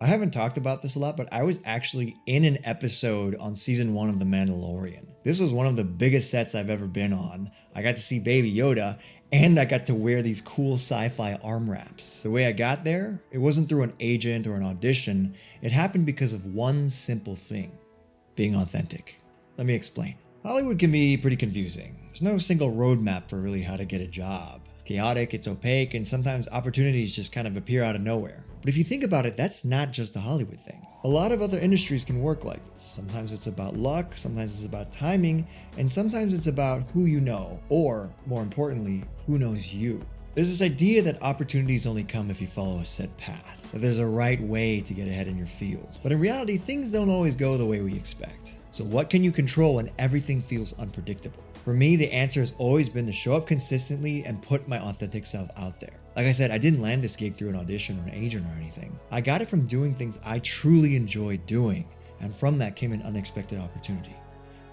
I haven't talked about this a lot, but I was actually in an episode on season 1 of The Mandalorian. This was one of the biggest sets I've ever been on. I got to see Baby Yoda, and I got to wear these cool sci-fi arm wraps. The way I got there, it wasn't through an agent or an audition. It happened because of one simple thing: being authentic. Let me explain. Hollywood can be pretty confusing. There's no single roadmap for really how to get a job. It's chaotic, it's opaque, and sometimes opportunities just kind of appear out of nowhere. But if you think about it, that's not just a Hollywood thing. A lot of other industries can work like this. Sometimes it's about luck, sometimes it's about timing, and sometimes it's about who you know, or more importantly, who knows you. There's this idea that opportunities only come if you follow a set path, that there's a right way to get ahead in your field. But in reality, things don't always go the way we expect. So what can you control when everything feels unpredictable? For me, the answer has always been to show up consistently and put my authentic self out there. Like I said, I didn't land this gig through an audition or an agent or anything. I got it from doing things I truly enjoyed doing, and from that came an unexpected opportunity.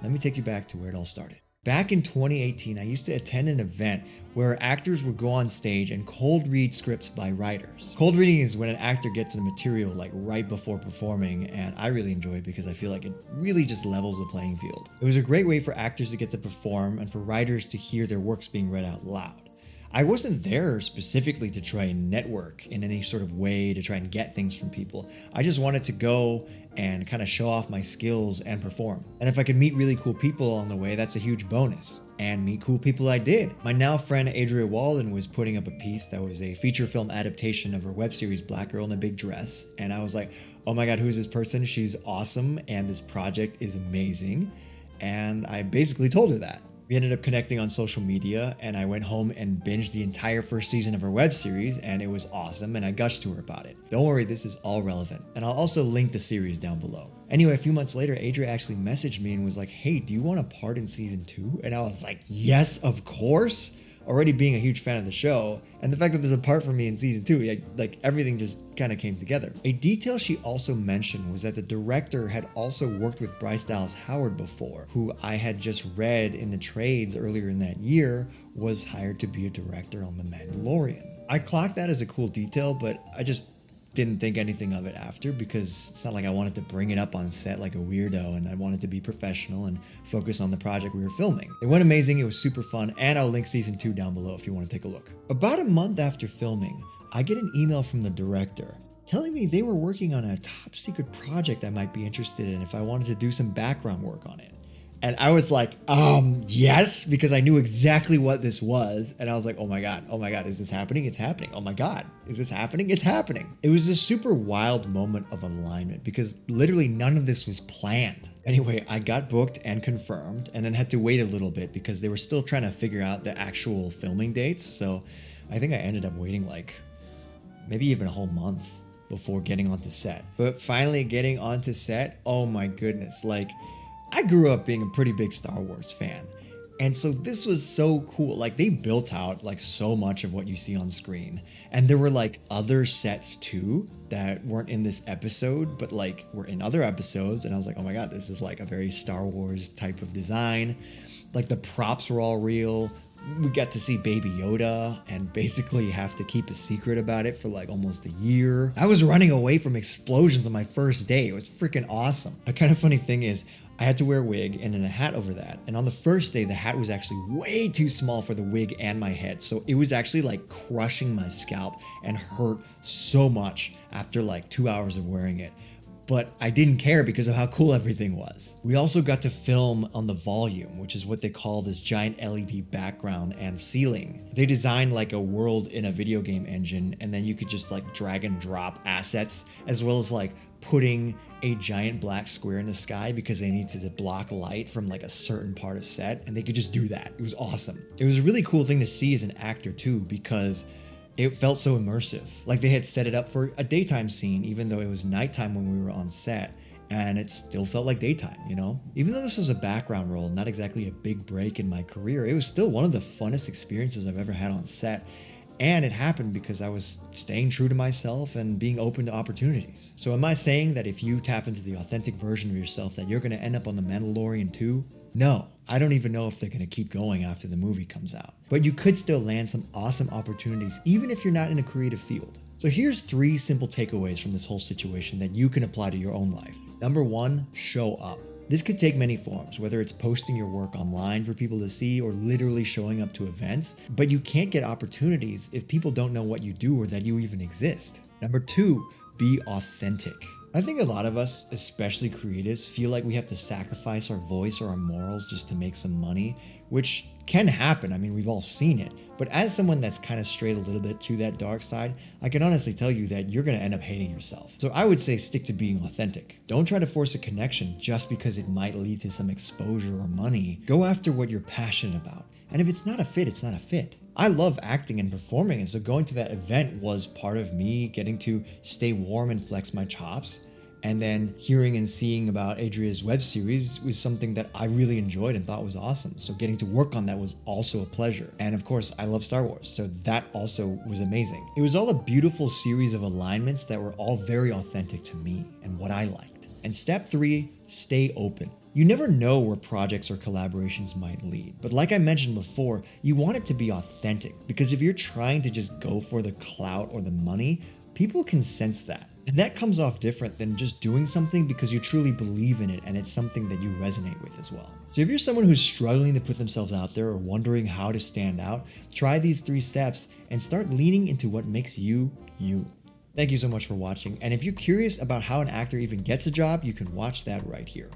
Let me take you back to where it all started. Back in 2018, I used to attend an event where actors would go on stage and cold read scripts by writers. Cold reading is when an actor gets the material like right before performing, and I really enjoy it because I feel like it really just levels the playing field. It was a great way for actors to get to perform and for writers to hear their works being read out loud. I wasn't there specifically to try and network in any sort of way to try and get things from people. I just wanted to go and kind of show off my skills and perform. And if I could meet really cool people along the way, that's a huge bonus. And meet cool people I did. My now friend Adria Walden was putting up a piece that was a feature film adaptation of her web series Black Girl in a Big Dress. And I was like, oh my God, who's this person? She's awesome. And this project is amazing. And I basically told her that. We ended up connecting on social media, and I went home and binged the entire first season of her web series, and it was awesome, and I gushed to her about it. Don't worry, this is all relevant, and I'll also link the series down below. Anyway, a few months later, Adria actually messaged me and was like, hey, do you want a part in season 2? And I was like, yes, of course. Already being a huge fan of the show, and the fact that there's a part for me in season 2, like everything just kind of came together. A detail she also mentioned was that the director had also worked with Bryce Dallas Howard before, who I had just read in the trades earlier in that year was hired to be a director on The Mandalorian. I clocked that as a cool detail, but I just didn't think anything of it after because it's not like I wanted to bring it up on set like a weirdo, and I wanted to be professional and focus on the project we were filming. It went amazing, it was super fun, and I'll link season 2 down below if you want to take a look. About a month after filming, I get an email from the director telling me they were working on a top secret project I might be interested in if I wanted to do some background work on it. And I was like, yes, because I knew exactly what this was. And I was like, oh my God, is this happening? It's happening. Oh my God, is this happening? It's happening. It was a super wild moment of alignment because literally none of this was planned. Anyway, I got booked and confirmed and then had to wait a little bit because they were still trying to figure out the actual filming dates. So I think I ended up waiting like maybe even a whole month before getting onto set. But finally getting onto set, oh my goodness, like, I grew up being a pretty big Star Wars fan. And so this was so cool. Like they built out like so much of what you see on screen. And there were like other sets too that weren't in this episode, but like were in other episodes. And I was like, oh my God, this is like a very Star Wars type of design. Like the props were all real. We got to see Baby Yoda and basically have to keep a secret about it for like almost a year. I was running away from explosions on my first day. It was freaking awesome. A kind of funny thing is I had to wear a wig and then a hat over that. And on the first day, the hat was actually way too small for the wig and my head. So it was actually like crushing my scalp and hurt so much after like 2 hours of wearing it. But I didn't care because of how cool everything was. We also got to film on the volume, which is what they call this giant LED background and ceiling. They designed like a world in a video game engine, and then you could just like drag and drop assets, as well as like putting a giant black square in the sky because they needed to block light from like a certain part of set, and they could just do that. It was awesome. It was a really cool thing to see as an actor too, because it felt so immersive. Like they had set it up for a daytime scene, even though it was nighttime when we were on set, and it still felt like daytime, you know? Even though this was a background role, not exactly a big break in my career, it was still one of the funnest experiences I've ever had on set. And it happened because I was staying true to myself and being open to opportunities. So am I saying that if you tap into the authentic version of yourself that you're gonna end up on The Mandalorian 2? No, I don't even know if they're gonna keep going after the movie comes out. But you could still land some awesome opportunities even if you're not in a creative field. So here's 3 simple takeaways from this whole situation that you can apply to your own life. Number 1, show up. This could take many forms, whether it's posting your work online for people to see or literally showing up to events, but you can't get opportunities if people don't know what you do or that you even exist. Number 2, be authentic. I think a lot of us, especially creatives, feel like we have to sacrifice our voice or our morals just to make some money, which can happen. I mean, we've all seen it. But as someone that's kind of strayed a little bit to that dark side, I can honestly tell you that you're going to end up hating yourself. So I would say stick to being authentic. Don't try to force a connection just because it might lead to some exposure or money. Go after what you're passionate about. And if it's not a fit, it's not a fit. I love acting and performing, and so going to that event was part of me getting to stay warm and flex my chops. And then hearing and seeing about Adria's web series was something that I really enjoyed and thought was awesome. So getting to work on that was also a pleasure. And of course, I love Star Wars, so that also was amazing. It was all a beautiful series of alignments that were all very authentic to me and what I liked. And step 3, stay open. You never know where projects or collaborations might lead, but like I mentioned before, you want it to be authentic, because if you're trying to just go for the clout or the money, people can sense that. And that comes off different than just doing something because you truly believe in it and it's something that you resonate with as well. So if you're someone who's struggling to put themselves out there or wondering how to stand out, try these 3 steps and start leaning into what makes you, you. Thank you so much for watching, and if you're curious about how an actor even gets a job, you can watch that right here.